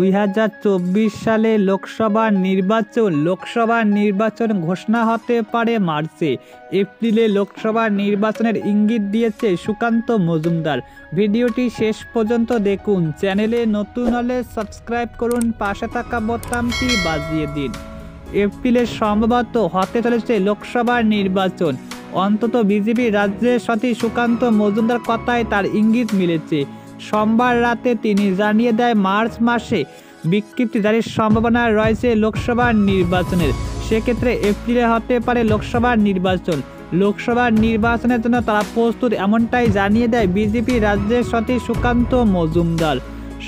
2024 সালে লোকসভা নির্বাচন ঘোষণা হতে পারে মার্চে। এপ্রিলে লোকসভা নির্বাচনের ইঙ্গিত দিয়েছে সুকান্ত মজুমদার। ভিডিওটি শেষ পর্যন্ত দেখুন। চ্যানেলে নতুন হলে সাবস্ক্রাইব করুন, পাশে থাকা বোতামটি বাজিয়ে দিন। এপ্রিলে সম্ভবত হতে চলেছে লোকসভা নির্বাচন। অন্তত বিজেপি রাজ্যের সাথে সুকান্ত মজুমদার কথায় তার ইঙ্গিত মিলেছে। সোমবার রাতে তিনি জানিয়ে দেয় মার্চ মাসে বিজ্ঞপ্তি জারির সম্ভাবনা রয়েছে লোকসভা নির্বাচনের। সেক্ষেত্রে এপ্রিলে হতে পারে লোকসভা নির্বাচন। লোকসভা নির্বাচনের জন্য তারা প্রস্তুত, এমনটাই জানিয়ে দেয় বিজেপি রাজ্যের সচিব সুকান্ত মজুমদার।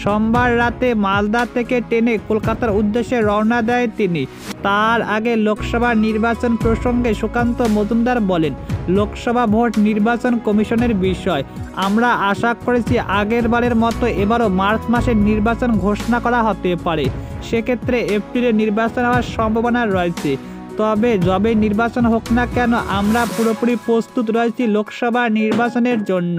সোমবার রাতে মালদা থেকে ট্রেনে কলকাতার উদ্দেশ্যে রওনা দেয় তিনি। তার আগে লোকসভা নির্বাচন প্রসঙ্গে সুকান্ত মজুমদার বলেন, লোকসভা ভোট নির্বাচন কমিশনের বিষয়। আমরা আশা করেছি আগের বারের মতো এবারও মার্চ মাসে নির্বাচন ঘোষণা করা হতে পারে। সেক্ষেত্রে এপ্রিলে নির্বাচন হওয়ার সম্ভাবনা রয়েছে। তবে যবে নির্বাচন হোক না কেন আমরা পুরোপুরি প্রস্তুত রয়েছি লোকসভা নির্বাচনের জন্য।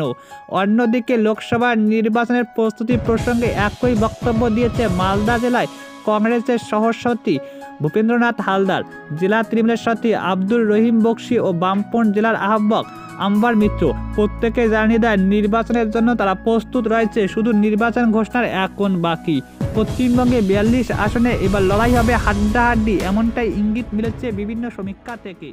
অন্যদিকে লোকসভা নির্বাচনের প্রস্তুতি প্রসঙ্গে একই বক্তব্য দিয়েছে মালদা জেলায় কংগ্রেসের সহসভাপতি ভূপেন্দ্রনাথ হালদার, জেলা তৃণমূলের সাথী আব্দুর রহিম বক্সি ও বামপন্থ জেলার আহ্বায়ক আম্বার মিত্র। প্রত্যেকে জানিয়ে দেয় নির্বাচনের জন্য তারা প্রস্তুত রয়েছে, শুধু নির্বাচন ঘোষণার এখন বাকি। পশ্চিমবঙ্গে 42 আসনে এবার লড়াই হবে হাড্ডাহাড্ডি, এমনটাই ইঙ্গিত মিলেছে বিভিন্ন সমীক্ষা থেকে।